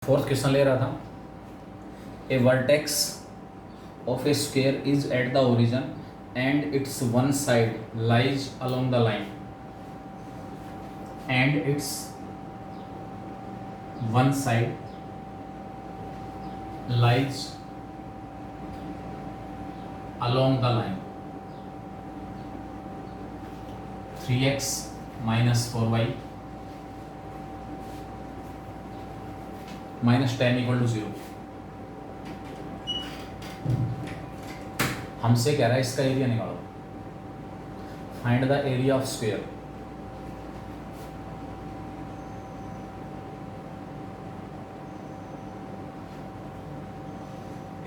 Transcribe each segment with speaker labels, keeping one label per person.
Speaker 1: Fourth question ले रहा था। A vertex of a square is at the origin and its one side lies along the line and its one side lies along the line 3x minus 4y minus 10 equal to 0। हमसे कह रहा है इसका area निकालो। Find the area of square.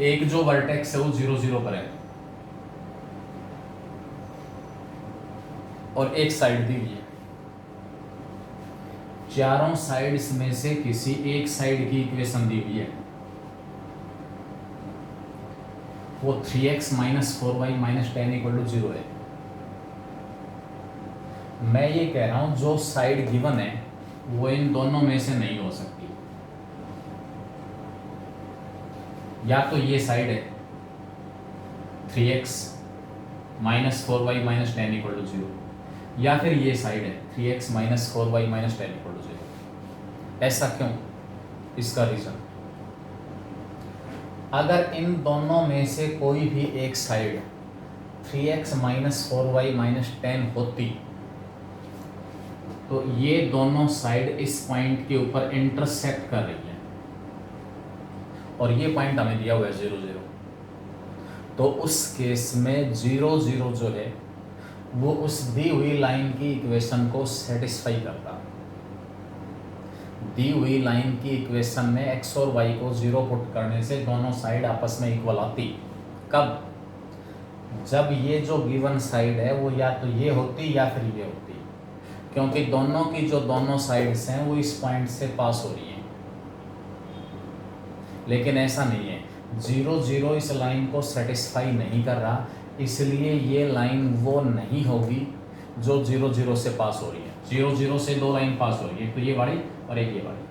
Speaker 1: एक जो vertex है वो 0 0 पर है और एक साइड दी हुई है। चारों साइड्स में से किसी एक साइड की इक्वेशन दी हुई है, वो 3x minus 4y minus 10 equal to 0 है। मैं ये कह रहा हूं जो साइड गिवन है वो इन दोनों में से नहीं हो सकती। या तो ये साइड है 3x minus 4y minus 10 equal to 0, या फिर ये साइड है 3x minus 4y minus 10 equal to 0। ऐसा क्यों? इसका रीजन, अगर इन दोनों में से कोई भी एक side 3x minus 4y minus 10 होती तो ये दोनों साइड इस पॉइंट के ऊपर इंटरसेक्ट कर रही है और ये पॉइंट हमें दिया हुआ है 0 0। तो उस केस में 0 0 जो है वो उस दी हुई लाइन की इक्वेशन को सेटिस्फाई करता। दी हुई लाइन की इक्वेशन में x और y को 0 पुट करने से दोनों साइड आपस में इक्वल आती। कब? जब ये जो गिवन साइड है वो या तो ये होती या फिर ये होती, क्योंकि दोनों की जो दोनों साइड्स हैं वो इस पॉइंट से पास हो रही हैं। लेकिन ऐसा नहीं है, 0 0 इस लाइन को सेटिस्फाई नहीं कर रहा, इसलिए ये लाइन वो नहीं होगी जो 0 0 से पास हो रही है। 0 0 से दो लाइन पास हो रही है, एक तो ये वाली और एक ये वाली।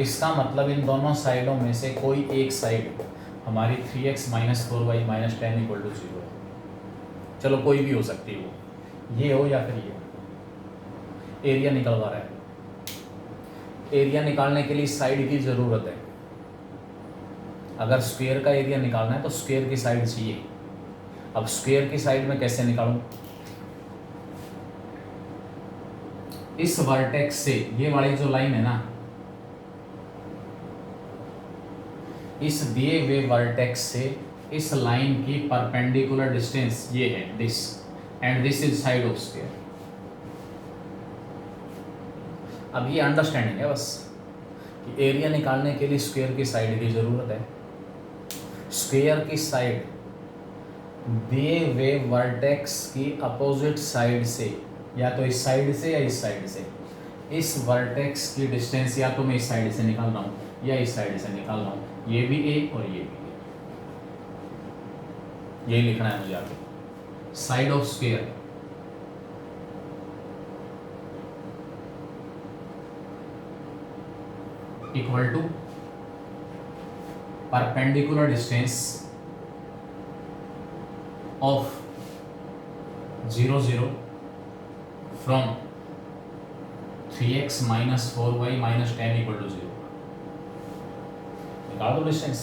Speaker 1: इसका मतलब इन दोनों साइडों में से कोई एक साइड हमारी 3x minus 4y minus 10 equal to 0 है। चलो कोई भी हो सकती है, वो ये हो या फिर ये हो। एरिया निकलवा रहा है। एरिया निकालने के लिए साइड की ज़रूरत है। अगर स्क्वायर का एरिया निकालना है तो स्क्वायर की साइड चाहिए। अब स्क्वायर की साइड में कैसे निकालूं? इस वर्टेक्स से ये वाली जो लाइन है ना, इस दिए हुए वर्टेक्स से इस लाइन की परपेंडिकुलर डिस्टेंस ये है this, and this is side of square. अब ये अंडरस्टैंडिंग है बस कि एरिया निकालने के लिए स्क्वायर की साइड की जरूरत है। स्क्वायर की साइड दिए हुए वर्टेक्स की अपोजिट साइड से, या तो इस साइड से या इस साइड से, इस वर्टेक्स की डिस्टेंस या तो मैं इस साइड से निकाल रहा हूँ या इस साइड से निकाल रहा हूँ। ये भी ए और ये भी ए, ये लिखना है मुझे आगे। Side of square equal to perpendicular distance of 0 0 from 3x minus 4y minus 10 equal to 0। निकाल दो डिस्टेंस,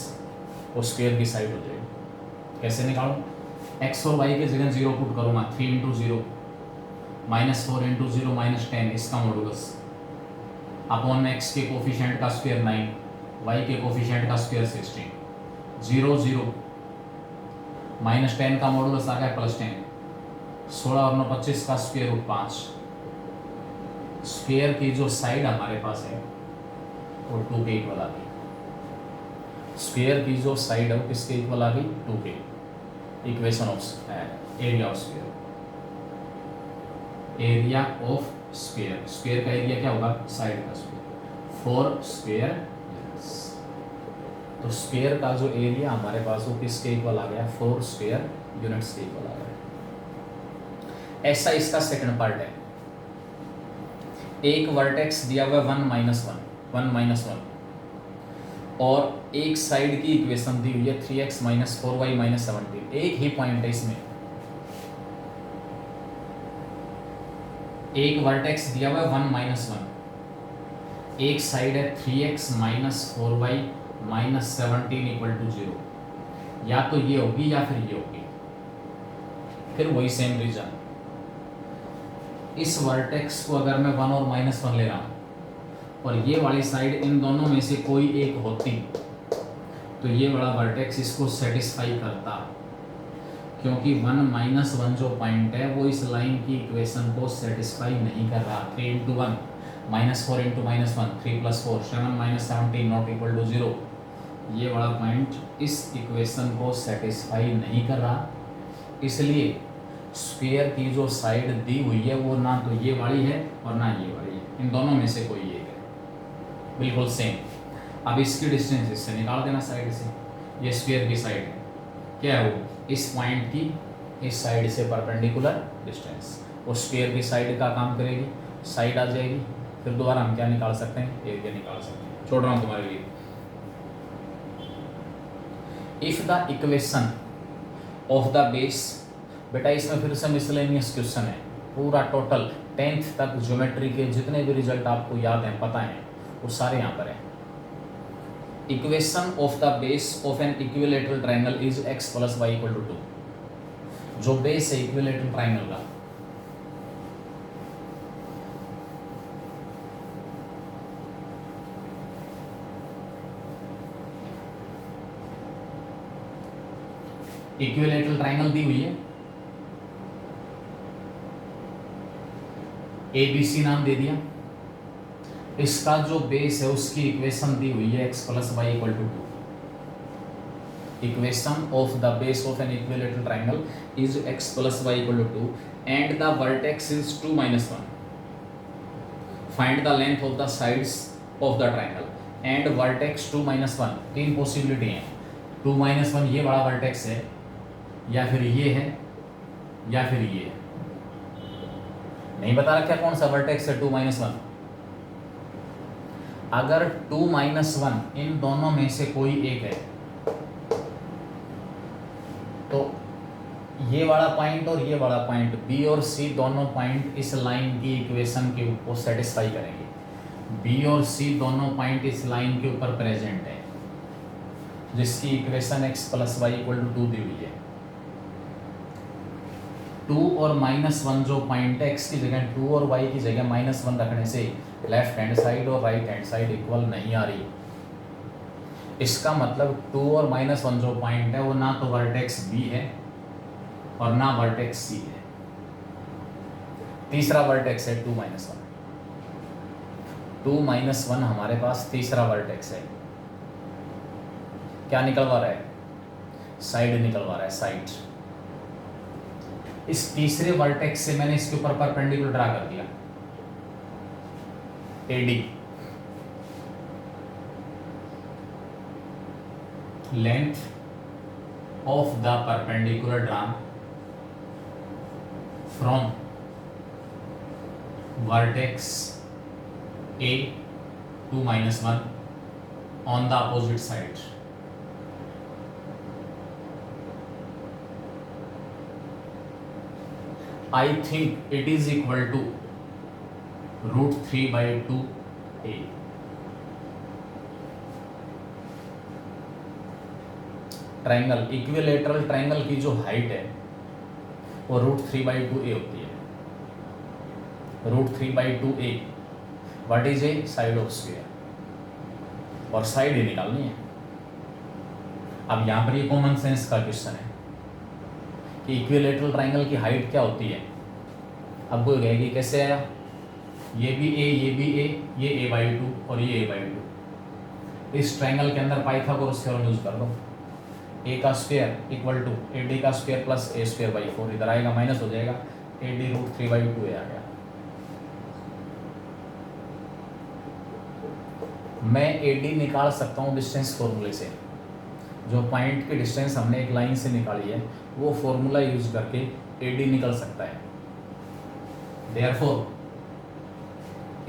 Speaker 1: वो स्क्वायर की साइड हो जाएगी। कैसे निकालूं? x और y के जगह 0 पुट करूंगा, 3 इंटू 0 माइनस 4 इंटू 0 माइनस 10, इसका मॉडुलस अपॉन x के कोफिशिएंट का स्क्वायर 9, y के कोफिशिएंट का स्क्वायर 16, 0 0 माइनस 10 का मॉडुलस आ गया प्लस 10, 16 और 9 25 का स्क्वायर रूट 5। स्क्वायर की जो साइड हमारे पास है वो 2 के इक्वल आ गई। स्क्वायर की जो साइड है वो किसके इक्वल आ गई? 2 के। Equation of area of square, area of square, square का एरिया क्या होगा? साइड का स्क्वायर, 4 स्क्वायर। तो स्क्वायर का जो एरिया हमारे पास वो किसके इक्वल आ गया? 4 स्क्वायर यूनिट्स के इक्वल आ गया। ऐसा इसका सेकंड पार्ट है। एक वर्टेक्स दिया हुआ है 1 - 1, 1 माइनस 1, और एक साइड की इक्वेशन दी हुई है 3x माइनस 4y माइनस 17। एक ही पॉइंट है इसमें, एक वर्टेक्स दिया हुआ है 1 माइनस 1, एक साइड है 3x minus 4y minus 17 equal to 0। या तो ये होगी या फिर ये होगी, फिर वही सेम रीजन। इस वर्टेक्स को अगर मैं 1 और माइनस 1 ले रहा हूँ और ये वाली साइड इन दोनों में से कोई एक होती तो ये वाला वर्टेक्स इसको सेटिस्फाई करता, क्योंकि 1 माइनस 1 जो पॉइंट है वो इस लाइन की इक्वेशन को सेटिस्फाई नहीं कर रहा। 3 into 1 minus 4 into minus 1, 3 plus 4 7 minus 17 not equal to 0। ये वाला पॉइंट इस इक्वेशन को सेटिस्फाई नहीं कर रहा, इसलिए स्क्वायर की जो साइड दी हुई है वो ना तो ये वाली है और ना ये वाली है, इन दोनों में से कोई एक है, बिल्कुल सेम। अब इसकी डिस्टेंस इससे निकाल देना साइड से, ये स्क्वायर की साइड है, क्या है वो, इस पॉइंट की इस साइड से परपेंडिकुलर डिस्टेंस, वो स्क्वायर की साइड का काम करेगी, साइड आ जाएगी, फिर दोबारा हम क्या निकाल सकते हैं, एरिया निकाल सकते हैं। छोड़ रहा हूँ तुम्हारे लिए। If the equation of the base, बेटा इसमें फिर से मिसलेनियस क्वेश्चन है, पूरा टोटल 10th तक ज्योमेट्री के जितने भी रिजल्ट आपको याद हैं, पता हैं, वो सारे यहाँ पर हैं। Equation of the base of an equilateral triangle is x plus y equal to 2। जो बेस है इक्विलैटरल ट्रायंगल का, इक्विलैटरल ट्रायंगल दी हुई है, ABC नाम दे दिया, इसका जो बेस है उसकी इक्वेशन दी हुई है x plus y equal to 2। Equation of the base of an equilateral triangle is x plus y equal to 2 and the vertex is 2 minus 1। Find the length of the sides of the triangle and vertex 2 minus 1। तीन possibility हैं, 2 minus 1 ये बड़ा vertex है, या फिर ये है, या फिर ये है। नहीं बता रखा कौन सा वर्टेक्स है 2 माइनस 1। अगर 2 माइनस 1 इन दोनों में से कोई एक है तो ये वाला पॉइंट और ये वाला पॉइंट B और C दोनों पॉइंट इस लाइन की इक्वेशन के ऊपर सेटिस्फाई करेंगे। B और C दोनों पॉइंट इस लाइन के ऊपर प्रेजेंट है, जिसकी equation x plus y equal to 2 दी हुई है। 2 और माइनस 1 जो पॉइंट है, x की जगह 2 और y की जगह माइनस 1 रखने से लेफ्ट हैंड साइड और राइट हैंड साइड इक्वल नहीं आ रही। इसका मतलब 2 और माइनस 1 जो पॉइंट है वो ना तो वर्टेक्स B है और ना वर्टेक्स C है। तीसरा वर्टेक्स है 2 माइनस 1। 2 माइनस 1 हमारे पास तीसरा वर्टेक्स है, क्या निकलवा रहा है, साइड निकलवा रहा है, साइड। इस तीसरे वर्टेक्स से मैंने इसके ऊपर परपेंडिकुलर ड्रा कर दिया, AD। Length of the perpendicular drawn from vertex A to minus 1 on the opposite side. I think it is equal to root 3 by 2a. Triangle, equilateral triangle की जो हाइट है वो रूट 3 by 2a होती है। Root 3 by 2a what is a side of square, और side ही निकालनी है। अब यहाँ पर ये कॉमन सेंस का क्वेश्चन है कि इक्विलैटरल ट्राइंगल की हाइट क्या होती है। अब कोई कहेगी कैसे आया, ये भी a, ये भी a, ये a/2 और ये a/2। इस ट्राइंगल के अंदर पाइथागोरस थ्योरम यूज कर दो। a का स्क्वायर इक्वल टू ad का स्क्वायर प्लस a²/4, इधर आएगा माइनस हो जाएगा, ad रूट 3 by 2a आ गया। मैं ad निकाल सकता हूँ डिस्टेंस फॉर्मूले से। जो पॉइंट की डिस्टेंस हमने एक लाइन से निकाली है वो फॉर्मूला यूज करके ad निकल सकता है। देयरफॉर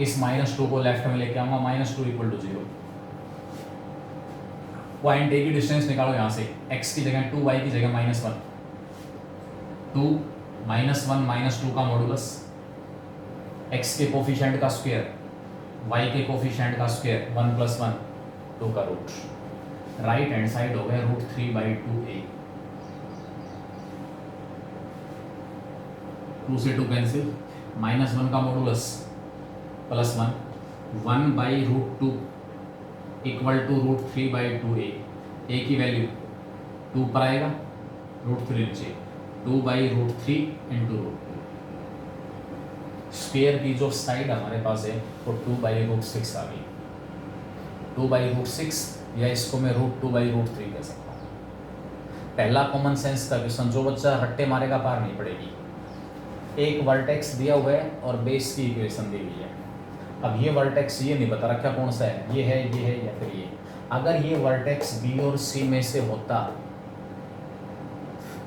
Speaker 1: इस -2 को लेफ्ट में लेके आऊंगा, -2 = 0। पॉइंट ए की डिस्टेंस निकालो यहाँ से, x की जगह 2, y की जगह -1, 2 -1 -2 का मॉडुलस, x के कोफिशिएंट का स्क्वायर, y के कोफिशिएंट का स्क्वायर, 1 + 1 2 का रूट। राइट हैंड साइड हो गया √3/2a। 2 से 2 कैंसिल, -1 का मॉडुलस +1, 1/√2 = √3/2a। a की वैल्यू 2 पर आएगा, √3 नीचे, 2/√3 × √2। स्क्वायर की जो साइड हमारे पास है वो 2/√6 आ गई, 2/√6, या इसको मैं √2/√3 कह सकता हूँ। पहला कॉमन सेंस का क्वेश्चन, जो बच्चा रट्टे मारेगा पार नहीं पड़ेगी। एक वर्टेक्स दिया हुआ है और बेस की इक्वेशन दी हुई है। अब ये वर्टेक्स ये नहीं बता रखा कौन सा है, ये है, ये है, या फिर ये। अगर ये वर्टेक्स बी और सी में से होता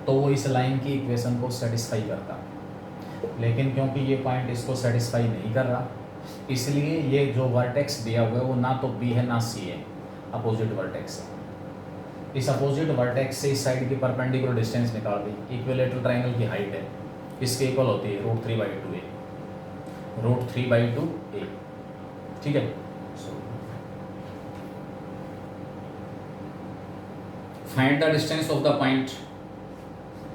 Speaker 1: तो वो इस लाइन की इक्वेशन को सेटिस्फाई करता, लेकिन क्योंकि ये पॉइंट इसको सेटिस्फाई नहीं कर रहा, इसलिए ये जो वर्टेक्स दिया हुआ है वो ना तो बी है ना सी है, अपोजिट वर्टेक्स है। इस अपोजिट वर्टेक्स से इस साइड की परपेंडिकुलर डिस्टेंस निकाल दी, इक्विलेटरल ट्रायंगल की हाइट है, इसके इक्वल होती है √3/2a, √3/2a। ठीक है, find the distance of the point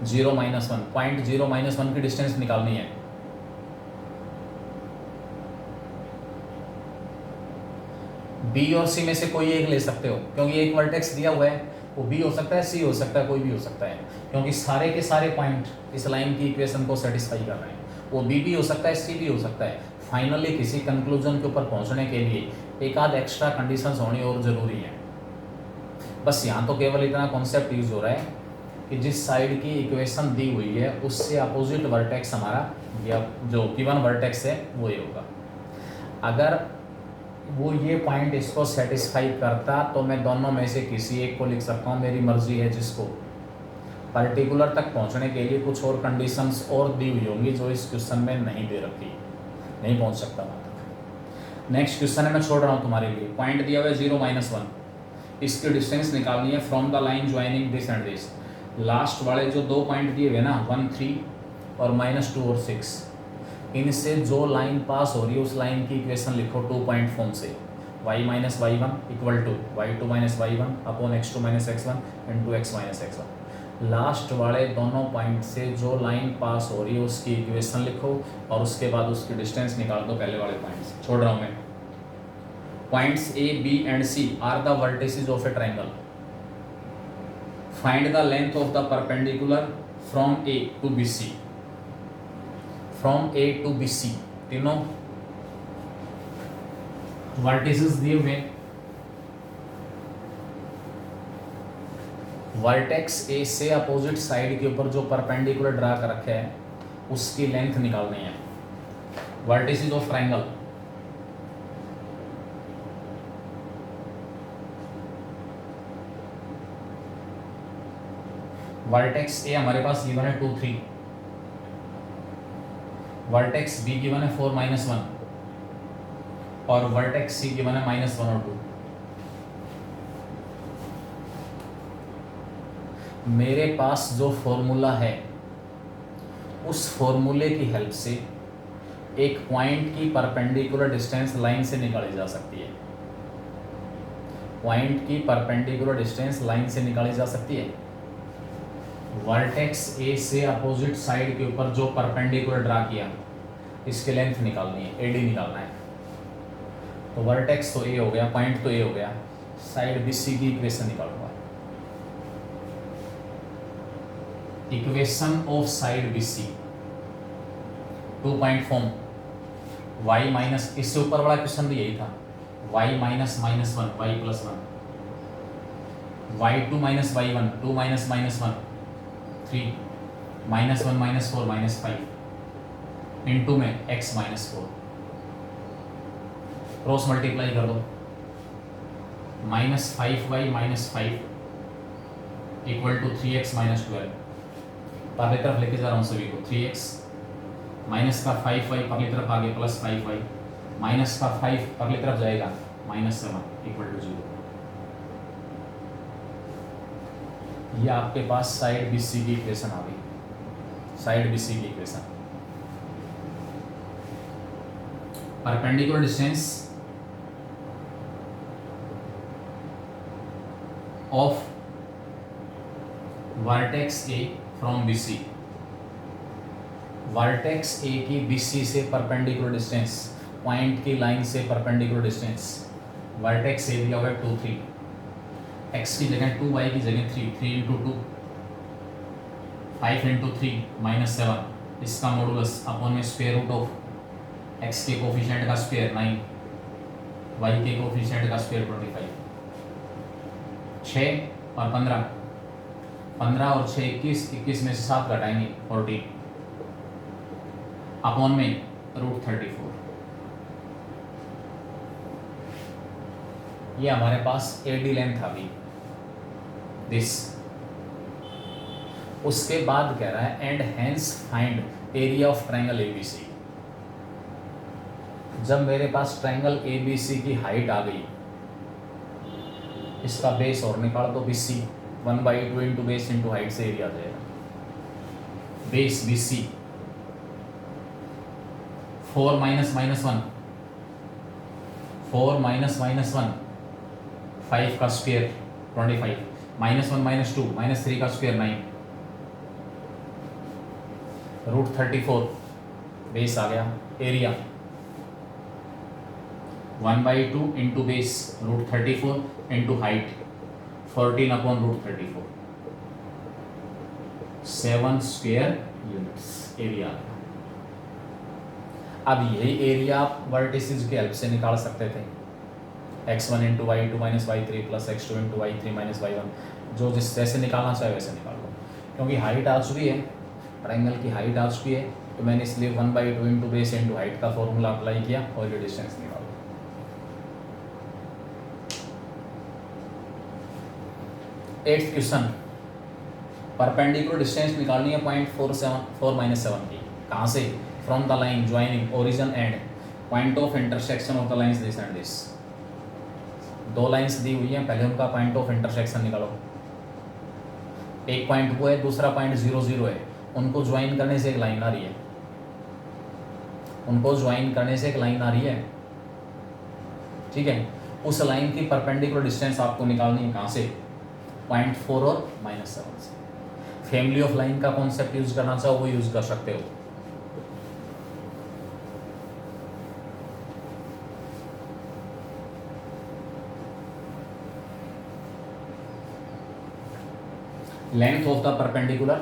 Speaker 1: 0 - 1। Point 0 - 1 की डिस्टेंस निकालनी है। बी और सी में से कोई एक ले सकते हो, क्योंकि एक वर्टेक्स दिया हुआ है, वो बी हो सकता है, सी हो सकता है, कोई भी हो सकता है, क्योंकि सारे के सारे पॉइंट इस लाइन की इक्वेशन को सेटिस्फाई कर रहे हैं। वो बी भी हो सकता है, सी भी हो सकता है। फाइनली किसी कंक्लूजन के ऊपर पहुंचने के लिए एक आध एक्स्ट्रा कंडीशंस होनी और ज़रूरी है। बस यहाँ तो केवल इतना कॉन्सेप्ट यूज हो रहा है कि जिस साइड की इक्वेशन दी हुई है उससे अपोजिट वर्टेक्स हमारा, या जो गिवन वर्टेक्स है वो ये होगा। अगर वो ये पॉइंट इसको सेटिस्फाई करता तो मैं दोनों में से किसी एक को लिख सकता हूँ, मेरी मर्जी है। जिसको पर्टिकुलर तक पहुँचने के लिए कुछ और कंडीशंस और दी हुई होंगी जो इस क्वेश्चन में नहीं दे रखी, नहीं पहुँच सकता वहाँ तक। नेक्स्ट क्वेश्चन है, मैं छोड़ रहा हूँ तुम्हारे लिए। पॉइंट दिया हुआ है 0 - 1, इसकी डिस्टेंस निकालनी है from the line joining this and this. Last वाले जो दो पॉइंट दिए हुए ना, 1 3 और -2 और 6, इनसे जो लाइन पास हो रही है उस लाइन की इक्वेशन लिखो 2 पॉइंट फॉर्म से। y - y1 = y2 - y1 upon x2 - x1 into x - x1। Last वाले दोनों पॉइंट से जो लाइन पास हो रही है उसकी इक्वेशन लिखो और उसके बाद उसकी डिस्टेंस निकाल दो पहले वाले पॉइंट से। छोड़ रहा हूँ मैं। Points A, B and C are the vertices of a triangle. Find the length of the perpendicular from A to BC. From A to BC, तीनों वर्टिसेस दिए हुए। वर्टेक्स A से अपोजिट साइड के ऊपर जो परपेंडिकुलर ड्रा कर रखे हैं उसकी लेंथ निकालनी है। Vertices of triangle, vertex A हमारे पास गिवन है 2 3, वर्टेक्स B गिवन है 4 - 1 और वर्टेक्स C गिवन है -1 और 2। मेरे पास जो फॉर्मूला है उस फॉर्मूले की हेल्प से एक पॉइंट की परपेंडिकुलर डिस्टेंस लाइन से निकाली जा सकती है। पॉइंट की परपेंडिकुलर डिस्टेंस लाइन से निकाली जा सकती है। वर्टेक्स A से अपोजिट साइड के ऊपर जो परपेंडिकुलर ड्रा किया इसकी लेंथ निकालनी है, AD निकालना है। तो वर्टेक्स तो A हो गया, पॉइंट तो A हो गया, साइड BC की इक्वेशन निकालूंगा। Equation of side BC, 2 point form, y minus, इससे ऊपर वाला क्वेश्चन भी यही था, y - -1 y + 1, y2 - y1 2 - -1 3 -1 -4 -5 into में x - 4, क्रॉस मल्टीप्लाई कर दो, -5y - 5 = 3x - 12। पहले तरफ लेके जा रहा हूँ सभी को, 3x माइनस का 5y पहली तरफ आगे प्लस 5y माइनस का 5 अगली तरफ जाएगा, -7 इक्वल टू 0। ये आपके पास साइड बी सी की इक्वेशन आ गई, साइड बी सी की इक्वेशन। Perpendicular distance of vertex A from B C, vertex A की बी सी से परपेंडिकुलर डिस्टेंस, पॉइंट की लाइन से परपेंडिकुलर डिस्टेंस, वर्टेक्स ए दिया हुआ है 2 3, एक्स की जगह 2, वाई की जगह 3, 3 इंटू 2 5 इंटू 3 -7, इसका मॉडुलस अपॉन में स्क्वायर रूट ऑफ एक्स के कोफिशिएंट का स्क्वायर 9, वाई के कोफिशिएंट का स्क्वायर 25, 6 और 15, 15 और 6 21, 21 में से 7 घटाएंगे 14, अपॉन में √34। ये हमारे पास एडी लेंथ आ गई दिस। उसके बाद कह रहा है and hence find area of triangle ABC. जब मेरे पास ट्रायंगल एबीसी की हाइट आ गई, इसका बेस और निकाल दो, BC 1/2 into base into height से एरिया आ जाएगा। बेस बीसी 4 - -1, 4 - -1 5 का स्क्वायर 25, -1 - 2 -3 का स्क्वायर 9, √34 बेस आ गया। Area 1/2 into base √34 into height 14/√34, 7 square units area. अब यही एरिया आप वर्टिसेस की हेल्प से निकाल सकते थे, x1 into y2 - y3 plus x2 into y3 - y1, जो जिस जैसे निकालना चाहे वैसे निकाल लो। क्योंकि हाइट आ चुकी है, ट्रायंगल की हाइट आ चुकी है, तो मैंने इसलिए 1/2 इंटू बेस इंटू हाइट का फॉर्मूला अप्लाई किया और ये डिस्टेंस निकालो। एट्थ क्वेश्चन, परपेंडिकुलर डिस्टेंस निकालनी है 0.4 की। कहाँ से? From the line joining origin and point of intersection of the lines this and this. दो लाइन्स दी हुई हैं, पहले उनका पॉइंट ऑफ इंटरसेक्शन निकालो। एक पॉइंट वो है, दूसरा पॉइंट 0 0 है, उनको ज्वाइन करने से एक लाइन आ रही है, उनको ज्वाइन करने से एक लाइन आ रही है, ठीक है। उस लाइन की परपेंडिकुलर डिस्टेंस आपको निकालनी है, कहाँ से? 0.4 और -7 से। फैमिली ऑफ लाइन का कॉन्सेप्ट यूज करना चाहो वो यूज कर सकते हो। Length of the perpendicular,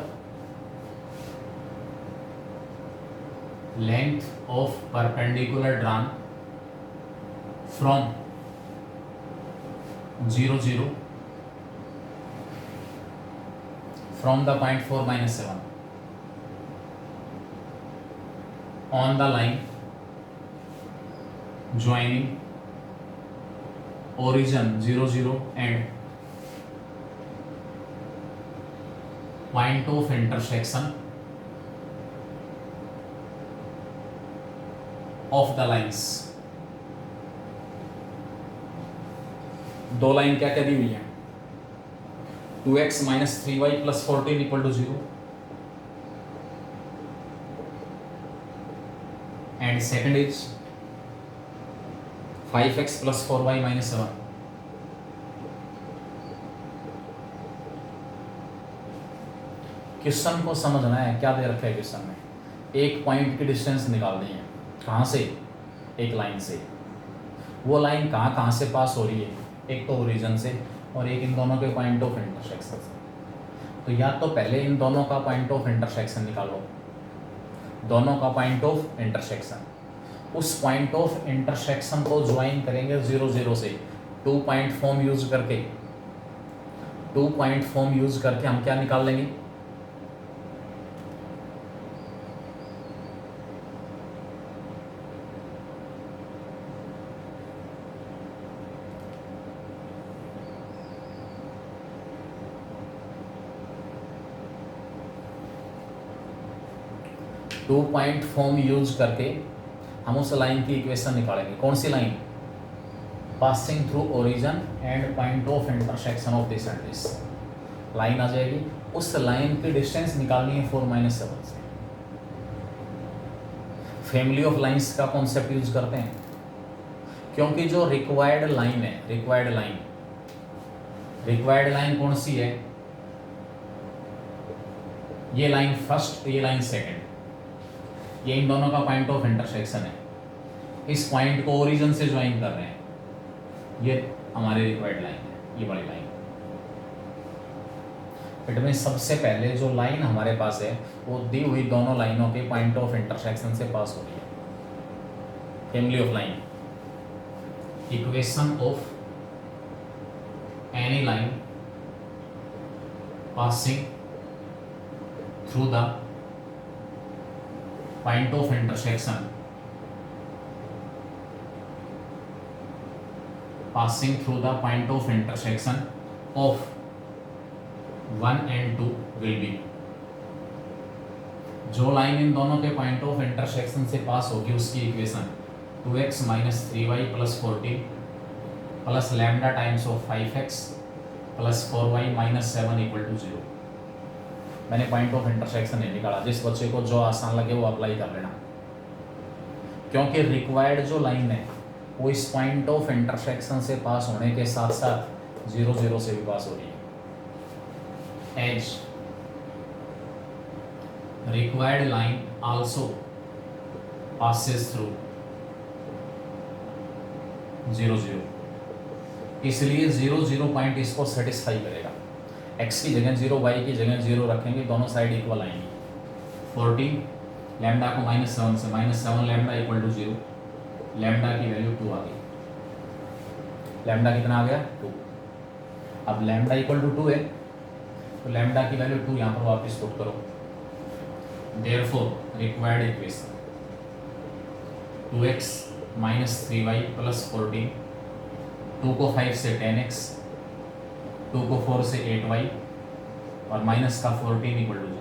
Speaker 1: length of perpendicular drawn from 0 0 from the point 4 - 7 on the line joining origin 0 0 and point of intersection of the lines। दो लाइन क्या क्या दी हुई है? 2x - 3y + 14 = 0 and second is 5x + 4y - 7। Question को समझना है, क्या दे रखा है क्वेश्चन में? एक पॉइंट की डिस्टेंस निकालनी है, कहाँ से? एक लाइन से। वो लाइन कहाँ कहाँ से पास हो रही है? एक तो ओरिजिन से और एक इन दोनों के पॉइंट ऑफ इंटरसेक्शन से। तो या तो पहले इन दोनों का पॉइंट ऑफ इंटरसेक्शन निकालो, दोनों का पॉइंट ऑफ इंटरसेक्शन, उस पॉइंट ऑफ इंटरसेक्शन को ज्वाइन करेंगे 0 0 से। 2 पॉइंट फॉर्म यूज करके, 2 पॉइंट फॉर्म यूज करके हम क्या निकाल लेंगे? टू पॉइंट फॉर्म यूज करके हम उस लाइन की इक्वेशन निकालेंगे। कौन सी line? Passing through origin and point of intersection of this and this line आ जाएगी। उस लाइन की डिस्टेंस निकालनी है 4 - 7 से। फैमिली ऑफ लाइंस का कॉन्सेप्ट यूज करते हैं, क्योंकि जो रिक्वायर्ड लाइन है, रिक्वायर्ड लाइन कौन सी है? ये लाइन फर्स्ट, ये लाइन सेकंड, ये इन दोनों का पॉइंट ऑफ इंटरसेक्शन है। इस पॉइंट को ओरिजिन से ज्वाइन कर रहे हैं, ये हमारी रिक्वायर्ड लाइन है, ये बड़ी लाइन। इट मीन सबसे पहले जो लाइन हमारे पास है वो दी हुई दोनों लाइनों के पॉइंट ऑफ इंटरसेक्शन से पास हो रही है। Family of line, equation of any line passing through the point of intersection passing through the point of intersection of 1 and 2 will be, जो लाइन इन दोनों के पॉइंट ऑफ इंटरसेक्शन से पास होगी उसकी equation 2x - 3y + 14 plus lambda times of 5x + 4y - 7 = 0। मैंने point of intersection नहीं निकाला, जिस बच्चे को जो आसान लगे वो अप्लाई कर लेना, क्योंकि रिक्वायर्ड जो लाइन है वो इस पॉइंट ऑफ इंटरसेक्शन से पास होने के साथ साथ 0 0 से भी पास हो रही है। As required line also passes through 0 0, इसलिए 0 0 पॉइंट इसको सेटिस्फाई करेगा। x की जगह 0, y की जगह 0 रखेंगे, दोनों साइड इक्वल आएंगी। 14 लैम्डा को -7 से -7 लैम्डा = 0, लैम्डा की वैल्यू 2 आ गई। लैम्डा कितना आ गया? 2। अब लैम्डा = 2 है तो लैम्डा की वैल्यू 2 यहाँ पर वापस पुट करो। Therefore required equation 2x - 3y + 14, 2 को 5 से 10x, 2 को 4 से 8y और माइनस का 14 = 0,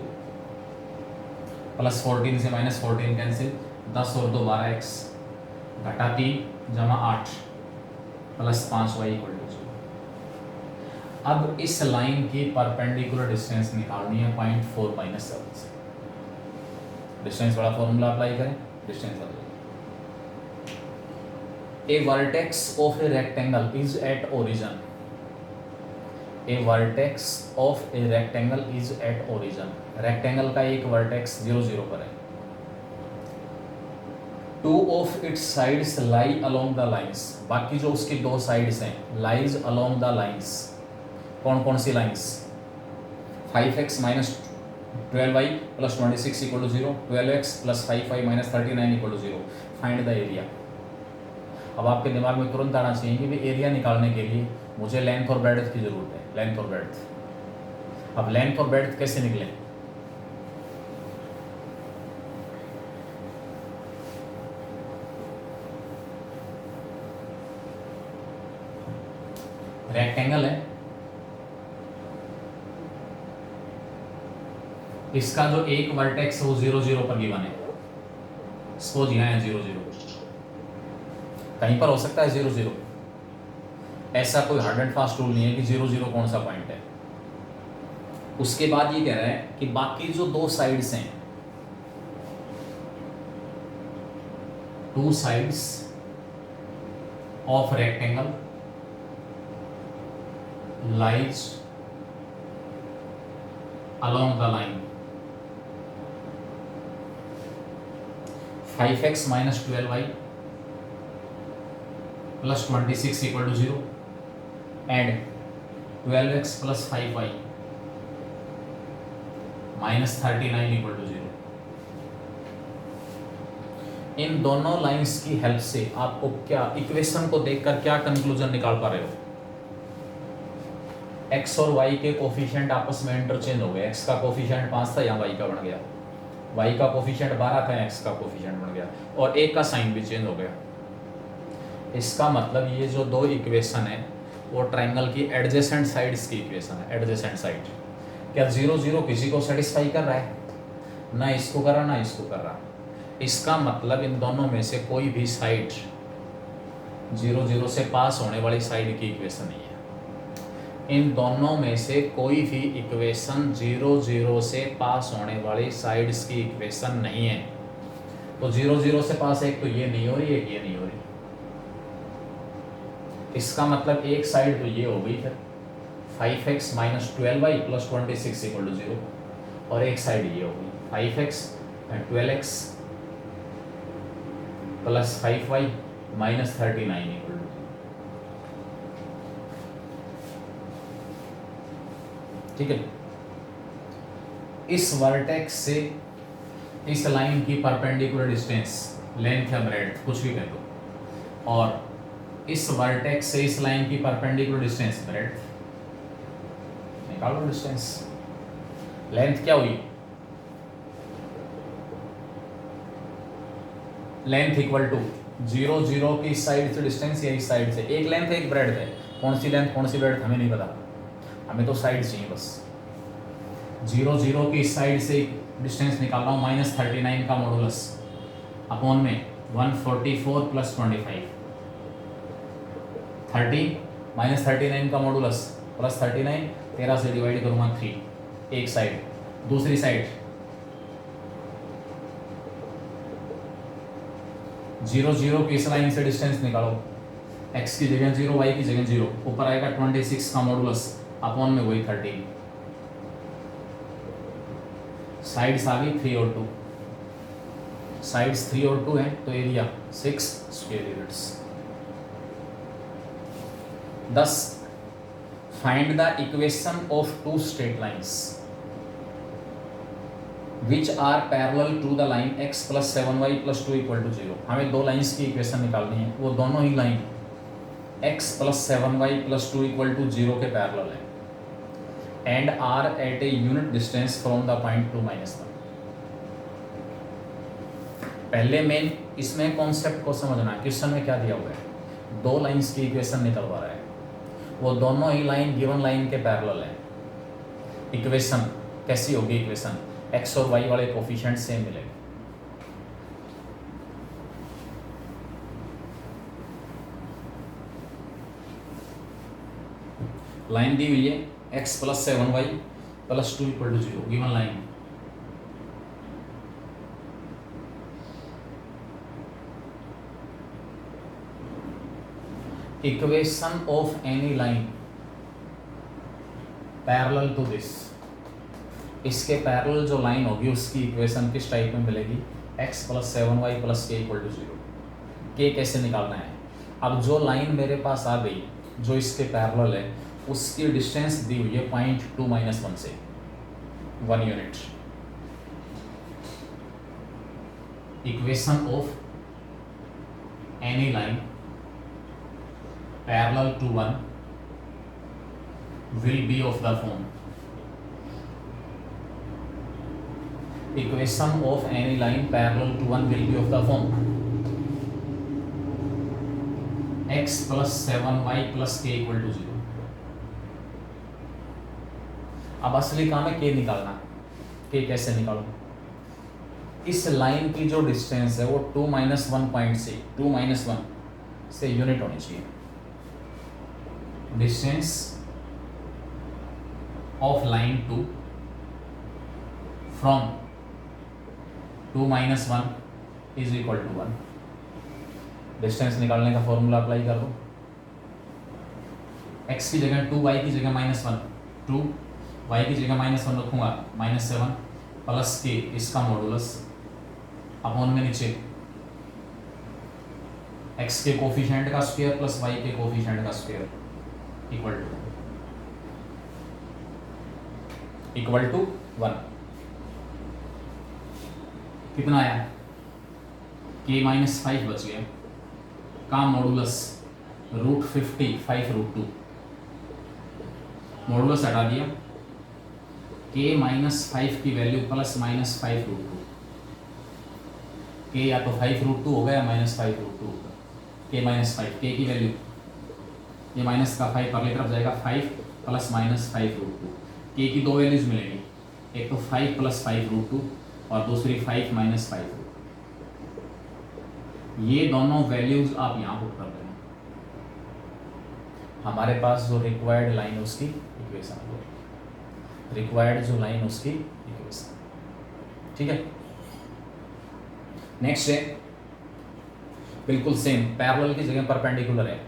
Speaker 1: +14 से -14 कैंसिल, 10 और 2 12x घटा 3 जमा 8 + 5y = 0। अब इस लाइन की परपेंडिकुलर डिस्टेंस निकालनी है 0.4 - 7 से। डिस्टेंस वाला फॉर्मूला अप्लाई करें, डिस्टेंस आ जाएगी। A vertex of a rectangle is at origin, a vertex of a rectangle is at origin, rectangle का एक वर्टेक्स 0 0 पर है। 2 of its sides lie along the lines, बाकी जो उसकी 2 साइड्स हैं lies along the lines। कौन कौन सी lines? 5x - 12y + 26 = 0, 12x + 5y - 39 = 0। Find the area. अब आपके दिमाग में तुरंत आना चाहिए कि भाई एरिया निकालने के लिए मुझे लेंथ और ब्रेड्थ की जरूरत है, लेंथ और ब्रेड्थ। अब लेंथ और ब्रेड्थ कैसे निकले? रेक्टेंगल है, इसका जो एक वर्टेक्स है वो 0 0 पर गिवन है। सपोज यहाँ है 0 0, कहीं पर हो सकता है 0 0, ऐसा कोई हार्ड एंड फास्ट रूल नहीं है कि 0 0 कौन सा पॉइंट है। उसके बाद ये कह रहा है कि बाकी जो 2 साइड्स हैं, 2 sides of rectangle lies along the line 5x - 12y + 26 = 0 and 12x + 5y - 39 = 0। इन दोनों लाइंस की हेल्प से आपको क्या इक्वेशन को देखकर क्या कंक्लूजन निकाल पा रहे हो? x और y के कोफिशिएंट आपस में इंटरचेंज हो गए। x का कोफिशिएंट 5 था, यहाँ y का बन गया, y का कोफिशिएंट 12 था, x का कोफिशिएंट बन गया, और a का साइन भी चेंज हो गया। इसका मतलब ये जो 2 इक्वेशन है वो ट्रायंगल की एडजेसेंट साइड्स की इक्वेशन है। एडजेसेंट साइड क्या 0 0 किसी को सेटिस्फाई कर रहा है? ना इसको कर रहा ना इसको कर रहा। इसका मतलब इन दोनों में से कोई भी साइड 0 0 से पास होने वाली साइड की इक्वेशन नहीं है। इन दोनों में से कोई भी इक्वेशन 0 0 से पास होने वाली साइड्स की इक्वेशन नहीं है। तो 0 0 से पास एक तो ये नहीं हो रही, एक ये नहीं हो रही। इसका मतलब एक साइड तो ये हो गई फिर 5x minus 12y plus 26 equal to 0, और एक साइड ये हो गई 5x and 12x plus 5y minus 39 equal to 0। ठीक है, इस वर्टेक्स से इस लाइन की परपेंडिकुलर डिस्टेंस, लेंथ या ब्रेड्थ कुछ भी कह दो, और इस वर्टेक्स से इस लाइन की परपेंडिकुलर डिस्टेंस ब्रेड्थ, निकालो डिस्टेंस। लेंथ क्या हुई, लेंथ इक्वल टू 0 0 की इस साइड से डिस्टेंस या इस साइड से, एक लेंथ एक ब्रेड्थ है, कौन सी लेंथ कौन सी ब्रेड्थ हमें नहीं पता, हमें तो साइड चाहिए बस। 0 0 की इस साइड से डिस्टेंस निकाल रहा हूँ माइनस 39 का मॉडुलस अपॉन में 144 प्लस 25, 30 माइनस 39 का मॉडुलस प्लस 39, 13 से डिवाइड करूँगा 3, एक साइड। दूसरी साइड 0 0 की इस लाइन से डिस्टेंस निकालो, x की जगह 0 y की जगह 0, ऊपर आएगा 26 का मॉडुलस अपॉन में वही 30, साइड्स आ गई 3 और 2, साइड्स 3 और 2 है तो area 6 square units. Thus, find the equation of two straight lines which are parallel to the line x plus 7y plus 2 equal to 0। हमें दो लाइंस की इक्वेशन निकालनी है, वो दोनों ही line x plus 7y plus 2 equal to 0 के parallel है and are at a unit distance from the point 2 minus 1। पहले मेन इसमें कॉन्सेप्ट को समझना है, क्वेश्चन में क्या दिया हुआ है, दो लाइंस की इक्वेशन निकलवा रहा है, वो दोनों ही लाइन गिवन लाइन के पैरेलल है। इक्वेशन कैसी होगी, इक्वेशन x और y वाले कोफिशिएंट सेम मिलेंगे। लाइन दी हुई है x plus 7y plus 2 equal to 0, given line. Equation of any line parallel to this, इसके पैरेलल जो लाइन होगी उसकी इक्वेशन किस टाइप में मिलेगी, x plus 7y plus k equal to 0। के कैसे निकालना है, अब जो लाइन मेरे पास आ गई जो इसके पैरेलल है उसकी डिस्टेंस दी हुई है पॉइंट 2 माइनस 1 से 1 unit. Equation of any line parallel to 1 will be of the form, equation of any line parallel to 1 will be of the form x plus 7y plus k equal to 0। अब असली काम है k निकालना। k कैसे निकालो, इस line की जो डिस्टेंस है वो 2 माइनस 1 पॉइंट से 2 माइनस 1 से यूनिट होनी चाहिए। Distance of line 2 from 2 minus 1 is equal to 1। Distance निकालने का फॉर्मूला अप्लाई कर दो, x की जगह 2, y की जगह माइनस 1, 2 y की जगह माइनस 1 रखूंगा माइनस 7 प्लस के इसका मॉडुलस अपॉन में नीचे x के कोफिशिएंट का स्क्वायर प्लस y के कोफिशिएंट का स्क्वायर इक्वल टू 1। कितना आया, k माइनस 5 बच गया का मॉडुलस √50 5√2, मॉडुलस हटा दिया, k माइनस 5 की वैल्यू प्लस माइनस 5√2, k या तो 5√2 होगा या माइनस 5√2 होगा, k माइनस 5, k की वैल्यू ये माइनस का 5 परले तरफ जाएगा, 5 प्लस माइनस 5√2, के की दो वैल्यूज मिलेगी, एक तो 5 प्लस 5√2 और दूसरी 5 माइनस 5√2। ये दोनों वैल्यूज आप यहाँ पुट कर देना, हमारे पास जो रिक्वायर्ड लाइन उसकी इक्वेशन है, रिक्वायर्ड जो लाइन उसकी इक्वेशन, ठीक है। नेक्स्ट है बिल्कुल सेम, पैरेलल की जगह परपेंडिकुलर है।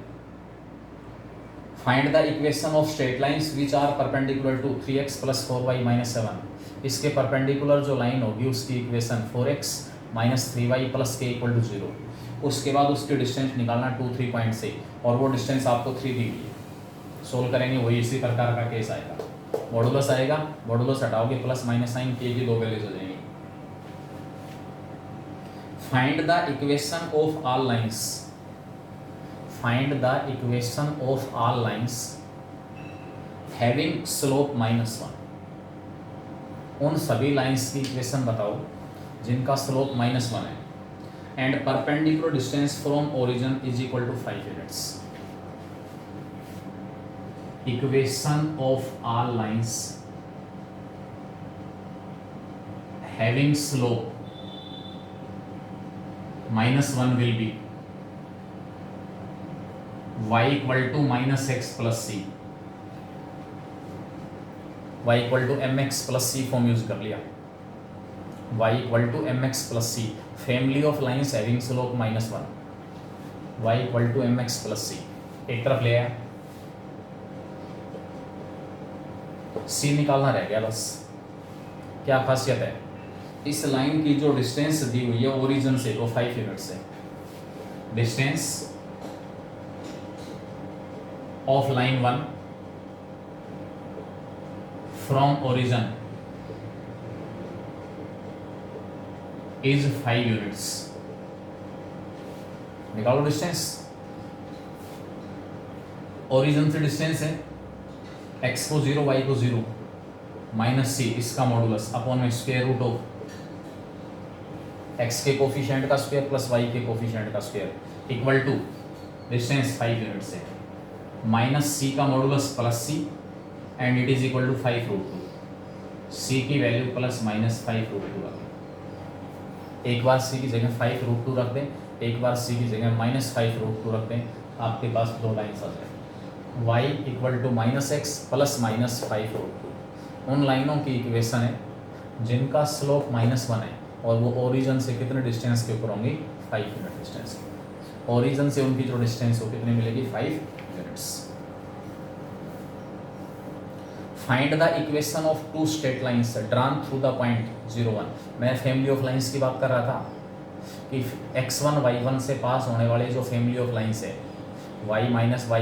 Speaker 1: Find the equation of straight lines which are perpendicular to 3x + 4y - 7। इसके परपेंडिकुलर जो लाइन होगी उसकी इक्वेशन 4x - 3y + k = 0। उसके बाद उसकी डिस्टेंस निकालना 2, 3 पॉइंट से, और वो डिस्टेंस आपको 3 दी हुई है। सोल्व करेंगे वही इसी प्रकार का केस आएगा, मॉडुलस आएगा, मॉडुलस हटाओगे प्लस माइनस साइन, k की दो वैल्यूज हो जाएंगी। Find the equation of all lines, find the equation of all lines having slope -1। उन सभी लाइंस की इक्वेशन बताओ जिनका स्लोप -1 है, and perpendicular distance from origin is equal to 5 units. Equation of all lines having slope -1 will be y = -x + c, y = mx + c form use कर लिया, y = mx + c, family of lines having slope -1, y = mx + c, एक तरफ ले आया, c निकालना रह गया बस। क्या खासियत है, इस लाइन की जो डिस्टेंस दी हुई है ओरिजिन से वो 5 यूनिट्स है। Distance of line 1 from origin is 5 units. निकालो डिस्टेंस, ओरिजिन से डिस्टेंस है x को 0 y को 0 -c, इसका मॉडुलस अपॉन में स्क्वायर रूट ऑफ x के कोफिशिएंट का स्क्वायर प्लस y के कोफिशिएंट का square equal to distance 5 units है, -c का modulus +c and it is equal to 5√2। c की वैल्यू ±5√2 रख दें, एक बार c की जगह 5√2 रख दें, एक बार c की जगह -5√2 रख दें, आपके पास दो लाइन्स आ जाए, y = -x + -5√2। उन लाइनों की इक्वेशन है जिनका स्लोप -1 है और वो ओरिजिन से कितने डिस्टेंस के ऊपर होंगी, 5 यूनिट डिस्टेंस। ओरिजिन से उनकी जो डिस्टेंस हो कितनी मिलेगी, 5 units. Find the equation of 2 straight lines drawn through the point 0, 1। मैं फैमिली ऑफ लाइंस की बात कर रहा था कि x1 y1 से पास होने वाले जो फैमिली ऑफ लाइंस है, y - y1 =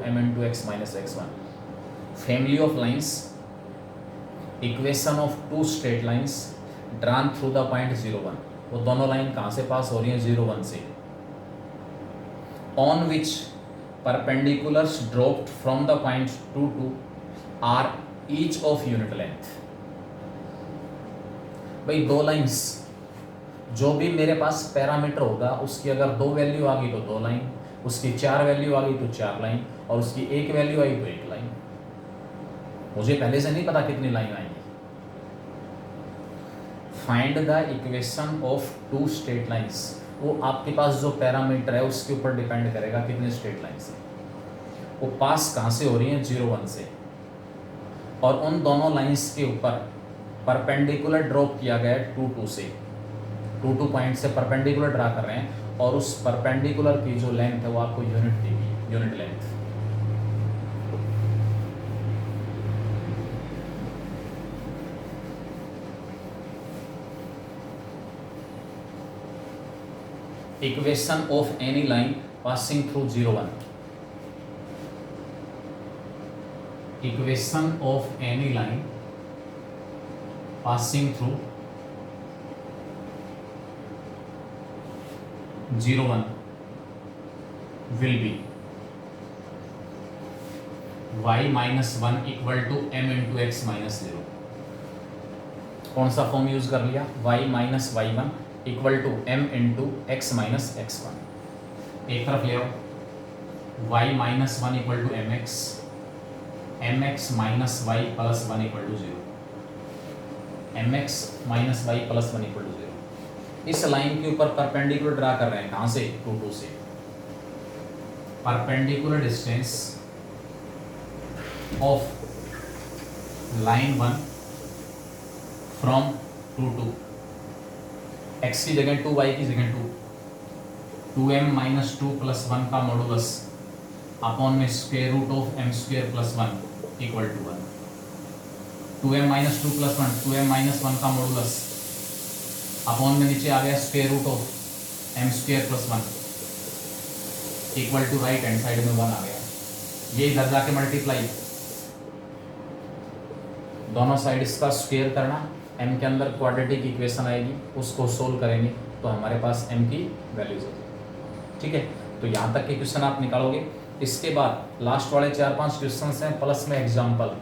Speaker 1: m × x - x1। Family of lines, equation of 2 straight lines drawn through the point 0, 1। वो दोनों लाइन कहाँ से पास हो रही हैं, 0, 1 से। On which perpendiculars dropped from the point 2, 2 are each of unit length. भाई दो लाइंस, जो भी मेरे पास पैरामीटर होगा उसकी अगर 2 वैल्यू आ गई तो 2 लाइन, उसकी 4 वैल्यू आ गई तो 4 लाइन, और उसकी 1 वैल्यू आई तो 1 लाइन। मुझे पहले से नहीं पता कितनी लाइन आएंगी। Find the equation of 2 straight lines, वो आपके पास जो पैरामीटर है उसके ऊपर डिपेंड करेगा कितने स्ट्रेट लाइंस है, वो पास कहाँ से हो रही है, 0, 1 से, और उन दोनों लाइंस के ऊपर परपेंडिकुलर ड्रॉप किया गया है 2, 2 से। 2, 2 पॉइंट से परपेंडिकुलर ड्रा कर रहे हैं और उस परपेंडिकुलर की जो लेंथ है वो आपको यूनिट दी गई, unit length. Equation of any line passing through 0, 1। Equation of any line passing through 0, 1 will be y - 1 = m × x - 0। कौन सा फॉर्म यूज कर लिया, y - y1 = m × x - x1। एक तरफ ले आओ, y - 1 = mx, mx - y + 1 = 0, mx - y + 1 = 0। इस line के ऊपर परपेंडिकुलर ड्रा कर रहे हैं, कहाँ से, 2 2 से। Perpendicular distance of line 1 from 2 2, x की जगह 2, y की जगह 2, 2m माइनस 2 प्लस 1 का मॉडुलस अपॉन में square root of m square plus 1 equal to 1। 2m minus 2 plus 1, 2m minus 1 का मॉडुलस अपॉन में नीचे आ गया square root of m square plus 1 equal to right hand side में 1 आ गया। ये इधर जाके मल्टीप्लाई, दोनों साइड इसका स्क्वायर करना, m के अंदर क्वाड्रेटिक इक्वेशन आएगी, उसको सोल्व करेंगे तो हमारे पास m की वैल्यूज हो जाएगी। ठीक है, तो यहाँ तक के क्वेश्चन आप निकालोगे। इसके बाद लास्ट वाले 4-5 क्वेश्चन हैं प्लस में एग्जाम्पल,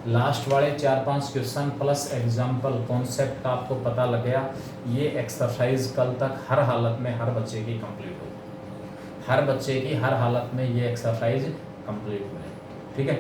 Speaker 1: लास्ट वाले 4-5 क्वेश्चन प्लस एग्जाम्पल, कॉन्सेप्ट का आपको पता लग गया। ये एक्सरसाइज कल तक हर हालत में हर बच्चे की कंप्लीट होगी, हर बच्चे की हर हालत में ये एक्सरसाइज कंप्लीट हो जाएगी। ठीक है।